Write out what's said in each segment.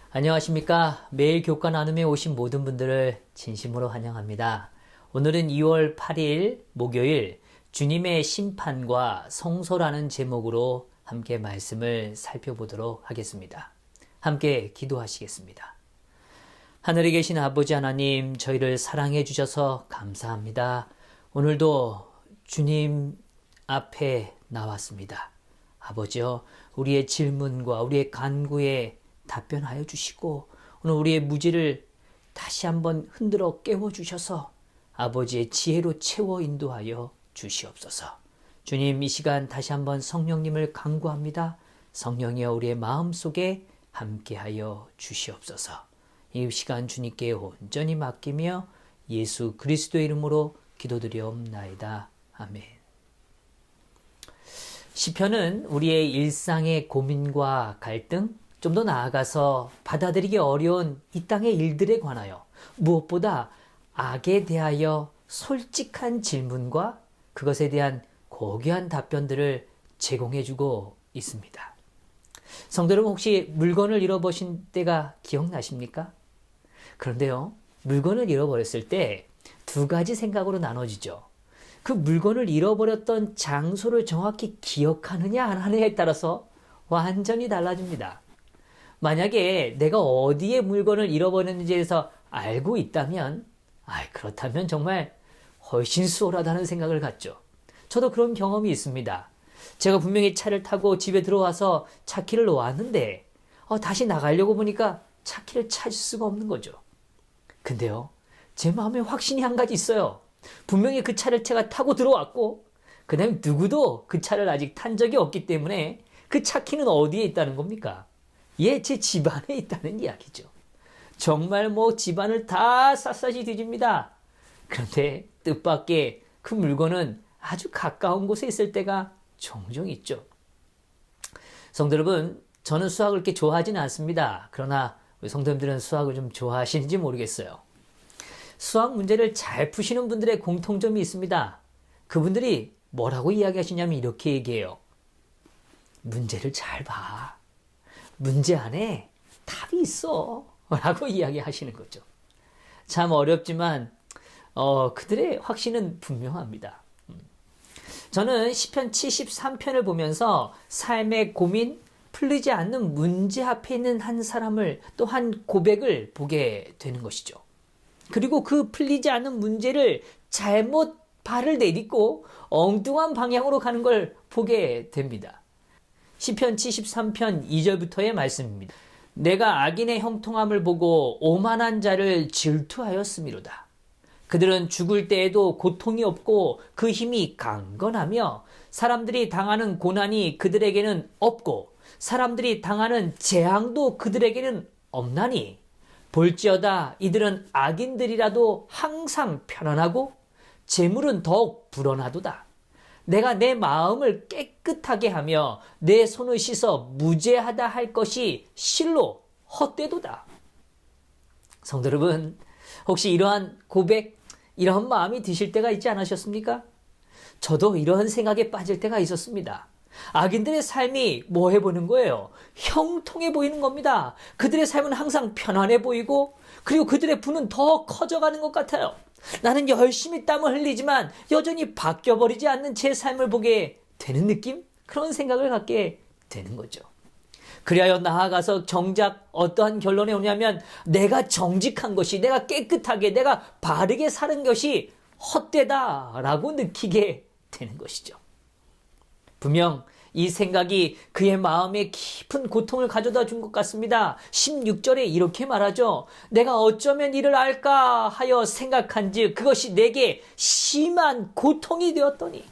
안녕하십니까. 매일 교과 나눔에 오신 모든 분들을 진심으로 환영합니다. 오늘은 2월 8일 목요일 주님의 심판과 성소라는 제목으로 함께 말씀을 살펴보도록 하겠습니다. 함께 기도하시겠습니다. 하늘에 계신 아버지 하나님, 저희를 사랑해 주셔서 감사합니다. 오늘도 주님 앞에 나왔습니다. 아버지여, 우리의 질문과 우리의 간구에 답변하여 주시고 오늘 우리의 무지를 다시 한번 흔들어 깨워주셔서 아버지의 지혜로 채워 인도하여 주시옵소서. 주님, 이 시간 다시 한번 성령님을 간구합니다. 성령이여, 우리의 마음속에 함께하여 주시옵소서. 이 시간 주님께 온전히 맡기며 예수 그리스도의 이름으로 기도드리옵나이다. 아멘. 시편은 우리의 일상의 고민과 갈등, 좀 더 나아가서 받아들이기 어려운 이 땅의 일들에 관하여 무엇보다 악에 대하여 솔직한 질문과 그것에 대한 고귀한 답변들을 제공해주고 있습니다. 성도 여러분, 혹시 물건을 잃어버린 때가 기억나십니까? 그런데요, 물건을 잃어버렸을 때 두 가지 생각으로 나눠지죠. 그 물건을 잃어버렸던 장소를 정확히 기억하느냐 안 하느냐에 따라서 완전히 달라집니다. 만약에 내가 어디에 물건을 잃어버렸는지에서 알고 있다면, 그렇다면 정말 훨씬 수월하다는 생각을 갖죠. 저도 그런 경험이 있습니다. 제가 분명히 차를 타고 집에 들어와서 차키를 놓았는데 다시 나가려고 보니까 차키를 찾을 수가 없는 거죠. 근데요, 제 마음에 확신이 한 가지 있어요. 분명히 그 차를 제가 타고 들어왔고 그 다음에 누구도 그 차를 아직 탄 적이 없기 때문에 그 차키는 어디에 있다는 겁니까? 제 집안에 있다는 이야기죠. 정말 집안을 다 샅샅이 뒤집니다. 그런데 뜻밖의 그 물건은 아주 가까운 곳에 있을 때가 종종 있죠. 성도 여러분, 저는 수학을 그렇게 좋아하지는 않습니다. 그러나 우리 성도님들은 수학을 좀 좋아하시는지 모르겠어요. 수학 문제를 잘 푸시는 분들의 공통점이 있습니다. 그분들이 뭐라고 이야기하시냐면 이렇게 얘기해요. 문제를 잘 봐. 문제 안에 답이 있어 라고 이야기하시는 거죠. 참 어렵지만 그들의 확신은 분명합니다. 저는 시편 73편을 보면서 삶의 고민, 풀리지 않는 문제 앞에 있는 한 사람을, 또 한 고백을 보게 되는 것이죠. 그리고 그 풀리지 않는 문제를 잘못 발을 내딛고 엉뚱한 방향으로 가는 걸 보게 됩니다. 시편 73편 2절부터의 말씀입니다. 내가 악인의 형통함을 보고 오만한 자를 질투하였음이로다. 그들은 죽을 때에도 고통이 없고 그 힘이 강건하며 사람들이 당하는 고난이 그들에게는 없고 사람들이 당하는 재앙도 그들에게는 없나니 볼지어다 이들은 악인들이라도 항상 편안하고 재물은 더욱 불어나도다. 내가 내 마음을 깨끗하게 하며 내 손을 씻어 무죄하다 할 것이 실로 헛되도다. 성도 여러분, 혹시 이러한 고백, 이러한 마음이 드실 때가 있지 않으셨습니까? 저도 이러한 생각에 빠질 때가 있었습니다. 악인들의 삶이 뭐 해보는 거예요? 형통해 보이는 겁니다. 그들의 삶은 항상 편안해 보이고 그리고 그들의 부는 더 커져가는 것 같아요. 나는 열심히 땀을 흘리지만 여전히 바뀌어버리지 않는 제 삶을 보게 되는 느낌? 그런 생각을 갖게 되는 거죠. 그리하여 나아가서 정작 어떠한 결론에 오냐면 내가 정직한 것이, 내가 깨끗하게, 내가 바르게 사는 것이 헛되다라고 느끼게 되는 것이죠. 분명 이 생각이 그의 마음에 깊은 고통을 가져다 준 것 같습니다. 16절에 이렇게 말하죠. 내가 어쩌면 이를 알까 하여 생각한즉 그것이 내게 심한 고통이 되었더니.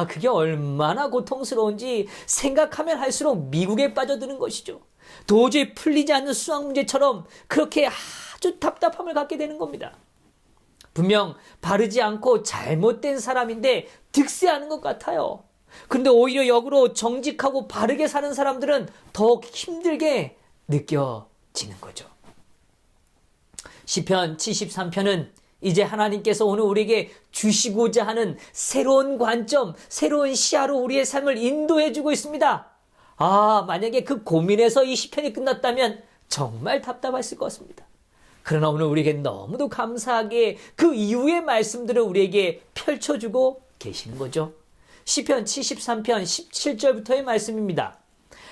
그게 얼마나 고통스러운지 생각하면 할수록 미국에 빠져드는 것이죠. 도저히 풀리지 않는 수학 문제처럼 그렇게 아주 답답함을 갖게 되는 겁니다. 분명 바르지 않고 잘못된 사람인데 득세하는 것 같아요. 근데 오히려 역으로 정직하고 바르게 사는 사람들은 더욱 힘들게 느껴지는 거죠. 시편 73편은 이제 하나님께서 오늘 우리에게 주시고자 하는 새로운 관점, 새로운 시야로 우리의 삶을 인도해 주고 있습니다. 만약에 그 고민에서 이 시편이 끝났다면 정말 답답했을 것 같습니다. 그러나 오늘 우리에게 너무도 감사하게 그 이후의 말씀들을 우리에게 펼쳐주고 계시는 거죠. 시편 73편 17절부터의 말씀입니다.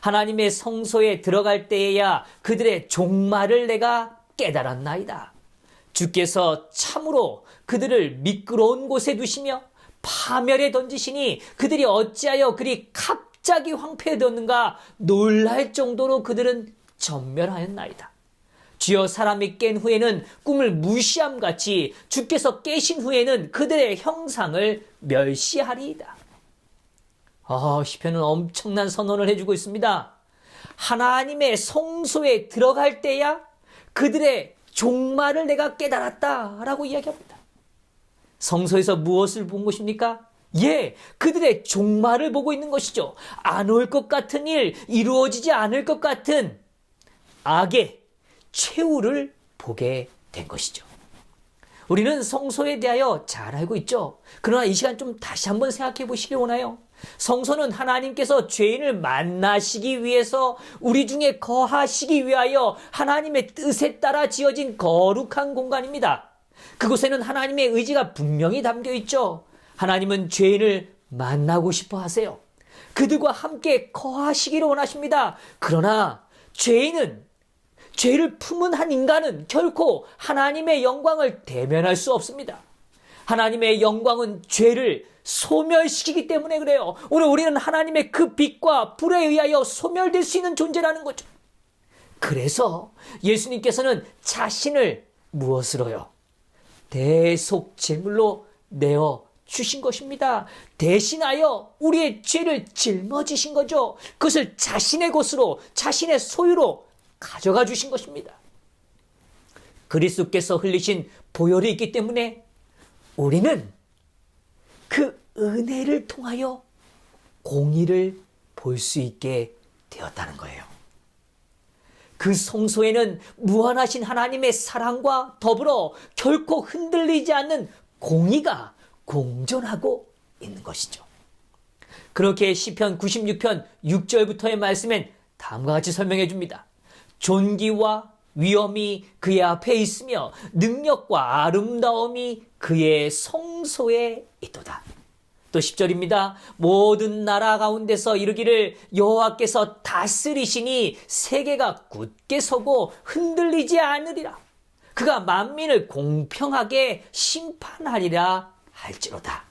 하나님의 성소에 들어갈 때에야 그들의 종말을 내가 깨달았나이다. 주께서 참으로 그들을 미끄러운 곳에 두시며 파멸에 던지시니 그들이 어찌하여 그리 갑자기 황폐해졌는가 놀랄 정도로 그들은 전멸하였나이다. 주여, 사람이 깬 후에는 꿈을 무시함같이 주께서 깨신 후에는 그들의 형상을 멸시하리이다. 시편은 엄청난 선언을 해주고 있습니다. 하나님의 성소에 들어갈 때야 그들의 종말을 내가 깨달았다라고 이야기합니다. 성소에서 무엇을 본 것입니까? 그들의 종말을 보고 있는 것이죠. 안 올 것 같은 일, 이루어지지 않을 것 같은 악의 최후를 보게 된 것이죠. 우리는 성소에 대하여 잘 알고 있죠. 그러나 이 시간 좀 다시 한번 생각해 보시길 원해요. 성소는 하나님께서 죄인을 만나시기 위해서 우리 중에 거하시기 위하여 하나님의 뜻에 따라 지어진 거룩한 공간입니다. 그곳에는 하나님의 의지가 분명히 담겨 있죠. 하나님은 죄인을 만나고 싶어 하세요. 그들과 함께 거하시기를 원하십니다. 그러나 죄를 품은 한 인간은 결코 하나님의 영광을 대면할 수 없습니다. 하나님의 영광은 죄를 소멸시키기 때문에 그래요. 오늘 우리는 하나님의 그 빛과 불에 의하여 소멸될 수 있는 존재라는 거죠. 그래서 예수님께서는 자신을 무엇으로요? 대속제물로 내어 주신 것입니다. 대신하여 우리의 죄를 짊어지신 거죠. 그것을 자신의 것으로, 자신의 소유로 가져가 주신 것입니다. 그리스도께서 흘리신 보혈이 있기 때문에 우리는 그 은혜를 통하여 공의를 볼 수 있게 되었다는 거예요. 그 성소에는 무한하신 하나님의 사랑과 더불어 결코 흔들리지 않는 공의가 공존하고 있는 것이죠. 그렇게 시편 96편 6절부터의 말씀엔 다음과 같이 설명해 줍니다. 존귀와 위엄이 그의 앞에 있으며 능력과 아름다움이 그의 성소에 있도다. 또 10절입니다. 모든 나라 가운데서 이르기를 여호와께서 다스리시니 세계가 굳게 서고 흔들리지 않으리라. 그가 만민을 공평하게 심판하리라 할지로다.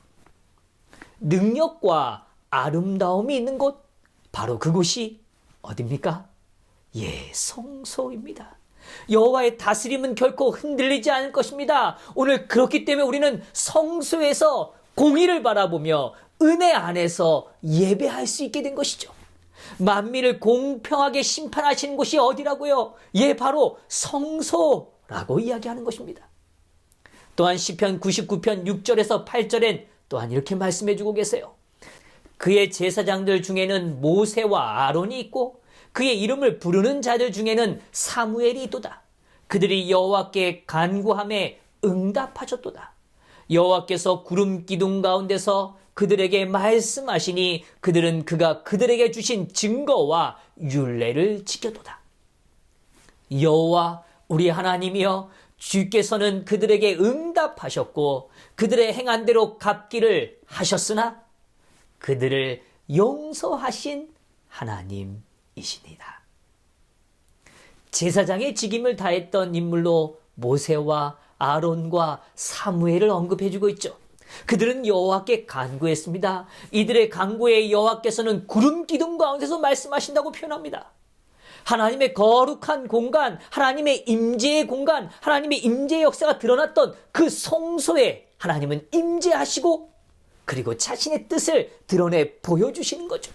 능력과 아름다움이 있는 곳, 바로 그곳이 어디입니까? 성소입니다. 여호와의 다스림은 결코 흔들리지 않을 것입니다. 오늘 그렇기 때문에 우리는 성소에서 공의를 바라보며 은혜 안에서 예배할 수 있게 된 것이죠. 만민을 공평하게 심판하시는 곳이 어디라고요? 바로 성소라고 이야기하는 것입니다. 또한 시편 99편 6절에서 8절엔 또한 이렇게 말씀해주고 계세요. 그의 제사장들 중에는 모세와 아론이 있고 그의 이름을 부르는 자들 중에는 사무엘이 있도다. 그들이 여호와께 간구함에 응답하셨도다. 여호와께서 구름 기둥 가운데서 그들에게 말씀하시니 그들은 그가 그들에게 주신 증거와 율례를 지켰도다. 여호와 우리 하나님이여, 주께서는 그들에게 응답하셨고 그들의 행한 대로 갚기를 하셨으나 그들을 용서하신 하나님이시니라. 제사장의 직임을 다했던 인물로 모세와 아론과 사무엘을 언급해주고 있죠. 그들은 여호와께 간구했습니다. 이들의 간구에 여호와께서는 구름 기둥 가운데서 말씀하신다고 표현합니다. 하나님의 거룩한 공간, 하나님의 임재의 공간, 하나님의 임재의 역사가 드러났던 그 성소에 하나님은 임재하시고 그리고 자신의 뜻을 드러내 보여주시는 거죠.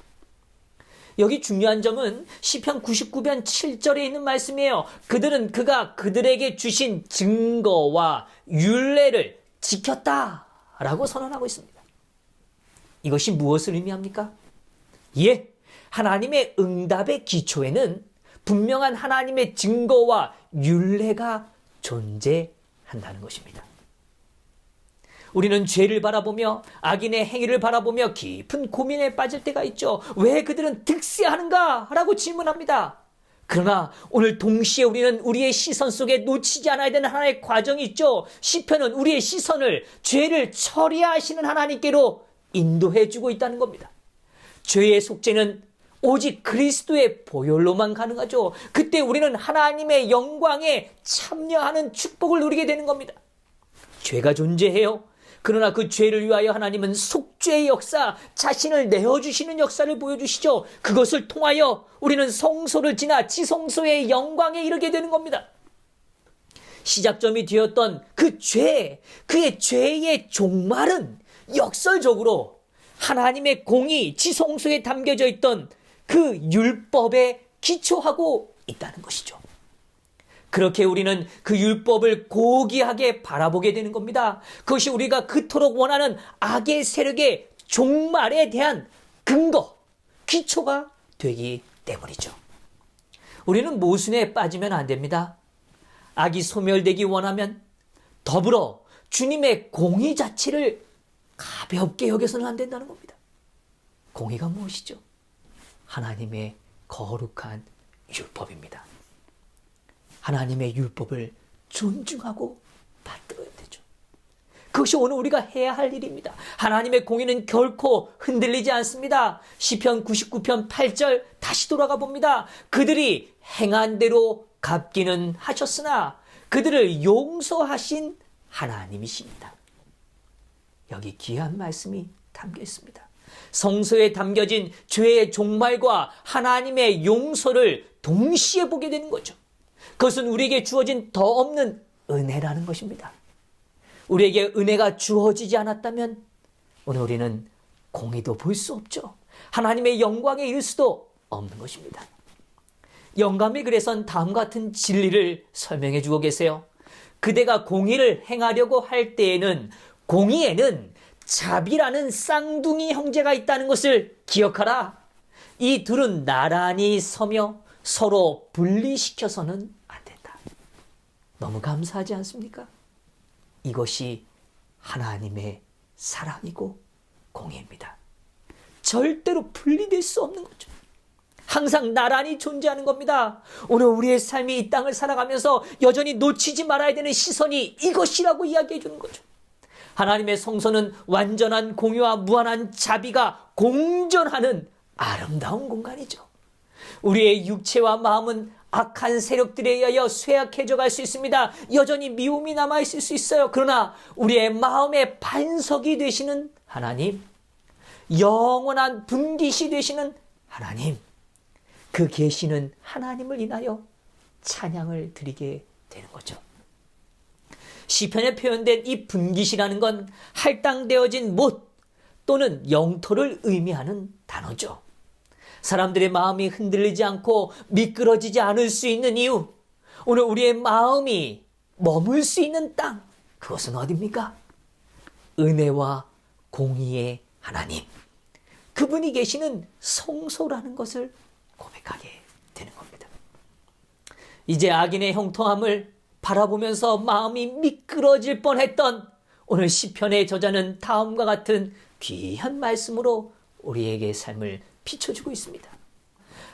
여기 중요한 점은 시편 99편 7절에 있는 말씀이에요. 그들은 그가 그들에게 주신 증거와 율례를 지켰다라고 선언하고 있습니다. 이것이 무엇을 의미합니까? 하나님의 응답의 기초에는 분명한 하나님의 증거와 율례가 존재한다는 것입니다. 우리는 죄를 바라보며 악인의 행위를 바라보며 깊은 고민에 빠질 때가 있죠. 왜 그들은 득세하는가? 라고 질문합니다. 그러나 오늘 동시에 우리는 우리의 시선 속에 놓치지 않아야 되는 하나의 과정이 있죠. 시편은 우리의 시선을 죄를 처리하시는 하나님께로 인도해주고 있다는 겁니다. 죄의 속죄는 오직 그리스도의 보혈로만 가능하죠. 그때 우리는 하나님의 영광에 참여하는 축복을 누리게 되는 겁니다. 죄가 존재해요. 그러나 그 죄를 위하여 하나님은 속죄의 역사, 자신을 내어주시는 역사를 보여주시죠. 그것을 통하여 우리는 성소를 지나 지성소의 영광에 이르게 되는 겁니다. 시작점이 되었던 그 죄, 그의 죄의 종말은 역설적으로 하나님의 공이 지성소에 담겨져 있던 그 율법에 기초하고 있다는 것이죠. 그렇게 우리는 그 율법을 고귀하게 바라보게 되는 겁니다. 그것이 우리가 그토록 원하는 악의 세력의 종말에 대한 근거, 기초가 되기 때문이죠. 우리는 모순에 빠지면 안 됩니다. 악이 소멸되기 원하면 더불어 주님의 공의 자체를 가볍게 여겨서는 안 된다는 겁니다. 공의가 무엇이죠? 하나님의 거룩한 율법입니다. 하나님의 율법을 존중하고 받들어야 되죠. 그것이 오늘 우리가 해야 할 일입니다. 하나님의 공의는 결코 흔들리지 않습니다. 시편 99편 8절 다시 돌아가 봅니다. 그들이 행한 대로 갚기는 하셨으나 그들을 용서하신 하나님이십니다. 여기 귀한 말씀이 담겨 있습니다. 성서에 담겨진 죄의 종말과 하나님의 용서를 동시에 보게 되는 거죠. 그것은 우리에게 주어진 더 없는 은혜라는 것입니다. 우리에게 은혜가 주어지지 않았다면 오늘 우리는 공의도 볼 수 없죠. 하나님의 영광에 이를 수도 없는 것입니다. 영감이 그래서 다음과 같은 진리를 설명해 주고 계세요. 그대가 공의를 행하려고 할 때에는 공의에는 자비라는 쌍둥이 형제가 있다는 것을 기억하라. 이 둘은 나란히 서며 서로 분리시켜서는 안 된다. 너무 감사하지 않습니까? 이것이 하나님의 사랑이고 공의입니다. 절대로 분리될 수 없는 거죠. 항상 나란히 존재하는 겁니다. 오늘 우리의 삶이 이 땅을 살아가면서 여전히 놓치지 말아야 되는 시선이 이것이라고 이야기해 주는 거죠. 하나님의 성소는 완전한 공의와 무한한 자비가 공존하는 아름다운 공간이죠. 우리의 육체와 마음은 악한 세력들에 의하여 쇠약해져 갈 수 있습니다. 여전히 미움이 남아있을 수 있어요. 그러나 우리의 마음의 반석이 되시는 하나님, 영원한 분깃이 되시는 하나님, 그 계시는 하나님을 인하여 찬양을 드리게 되는 거죠. 시편에 표현된 이 분깃이라는 건 할당되어진 못 또는 영토를 의미하는 단어죠. 사람들의 마음이 흔들리지 않고 미끄러지지 않을 수 있는 이유, 오늘 우리의 마음이 머물 수 있는 땅, 그것은 어디입니까? 은혜와 공의의 하나님, 그분이 계시는 성소라는 것을 고백하게 되는 겁니다. 이제 악인의 형통함을 바라보면서 마음이 미끄러질 뻔했던 오늘 시편의 저자는 다음과 같은 귀한 말씀으로 우리에게 삶을 비춰주고 있습니다.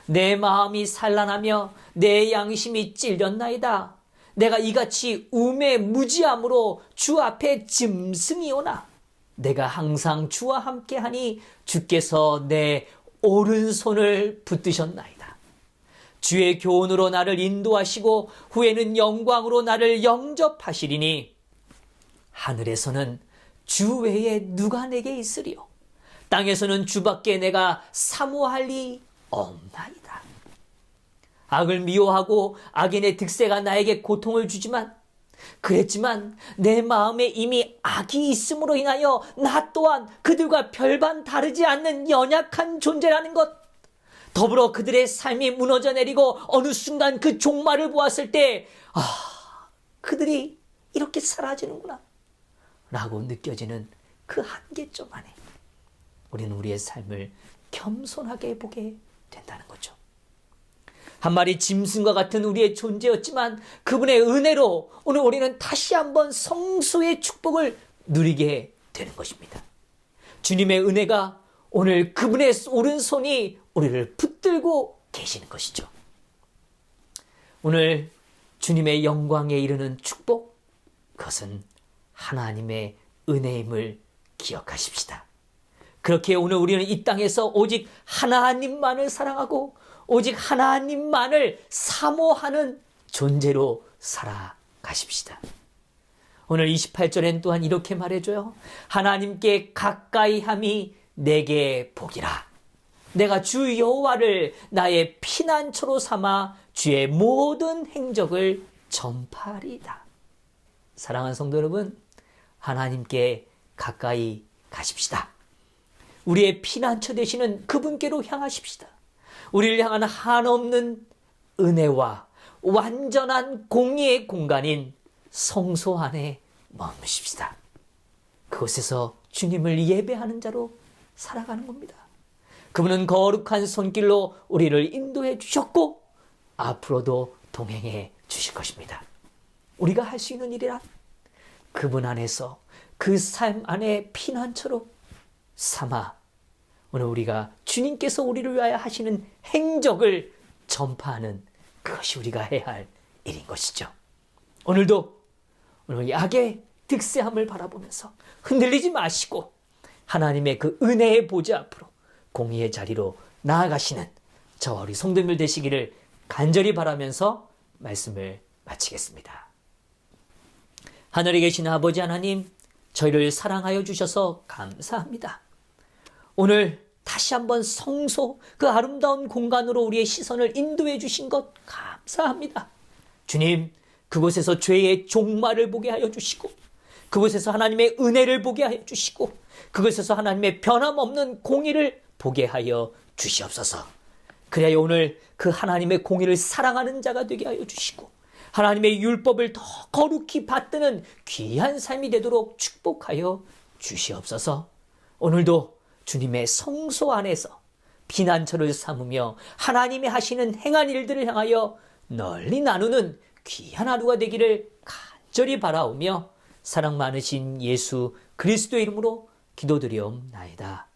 내 마음이 산란하며 내 양심이 찔렸나이다. 내가 이같이 우매무지함으로 주 앞에 짐승이 오나 내가 항상 주와 함께하니 주께서 내 오른손을 붙드셨나이다. 주의 교훈으로 나를 인도하시고 후에는 영광으로 나를 영접하시리니 하늘에서는 주 외에 누가 내게 있으리요 땅에서는 주밖에 내가 사모할 리 없나이다. 악을 미워하고 악인의 득세가 나에게 고통을 주지만 그랬지만 내 마음에 이미 악이 있음으로 인하여 나 또한 그들과 별반 다르지 않는 연약한 존재라는 것, 더불어 그들의 삶이 무너져 내리고 어느 순간 그 종말을 보았을 때 그들이 이렇게 사라지는구나 라고 느껴지는 그 한계점 안에 우리는 우리의 삶을 겸손하게 보게 된다는 거죠. 한 마리 짐승과 같은 우리의 존재였지만 그분의 은혜로 오늘 우리는 다시 한번 성소의 축복을 누리게 되는 것입니다. 주님의 은혜가 오늘 그분의 오른손이 우리를 붙들고 계시는 것이죠. 오늘 주님의 영광에 이르는 축복, 그것은 하나님의 은혜임을 기억하십시다. 그렇게 오늘 우리는 이 땅에서 오직 하나님만을 사랑하고 오직 하나님만을 사모하는 존재로 살아가십시다. 오늘 28절엔 또한 이렇게 말해줘요. 하나님께 가까이 함이 내게 복이라. 내가 주 여호와를 나의 피난처로 삼아 주의 모든 행적을 전파하리이다. 사랑하는 성도 여러분, 하나님께 가까이 가십시다. 우리의 피난처 되시는 그분께로 향하십시다. 우리를 향한 한없는 은혜와 완전한 공의의 공간인 성소 안에 머무십시다. 그곳에서 주님을 예배하는 자로 살아가는 겁니다. 그분은 거룩한 손길로 우리를 인도해 주셨고 앞으로도 동행해 주실 것입니다. 우리가 할 수 있는 일이란 그분 안에서 그 삶 안에 피난처로 삼아 오늘 우리가 주님께서 우리를 위하여 하시는 행적을 전파하는 그것이 우리가 해야 할 일인 것이죠. 오늘도 오늘 악의 득세함을 바라보면서 흔들리지 마시고 하나님의 그 은혜의 보좌 앞으로 공의의 자리로 나아가시는 저와 우리 성도님들 되시기를 간절히 바라면서 말씀을 마치겠습니다. 하늘에 계신 아버지 하나님, 저희를 사랑하여 주셔서 감사합니다. 오늘 다시 한번 성소, 그 아름다운 공간으로 우리의 시선을 인도해 주신 것 감사합니다. 주님, 그곳에서 죄의 종말을 보게 하여 주시고 그곳에서 하나님의 은혜를 보게 하여 주시고 그곳에서 하나님의 변함없는 공의를 보게 하여 주시옵소서. 그래야 오늘 그 하나님의 공의를 사랑하는 자가 되게 하여 주시고 하나님의 율법을 더 거룩히 받드는 귀한 삶이 되도록 축복하여 주시옵소서. 오늘도 주님의 성소 안에서 피난처를 삼으며 하나님이 하시는 행한 일들을 향하여 널리 나누는 귀한 하루가 되기를 간절히 바라오며 사랑 많으신 예수 그리스도의 이름으로 기도드리옵나이다.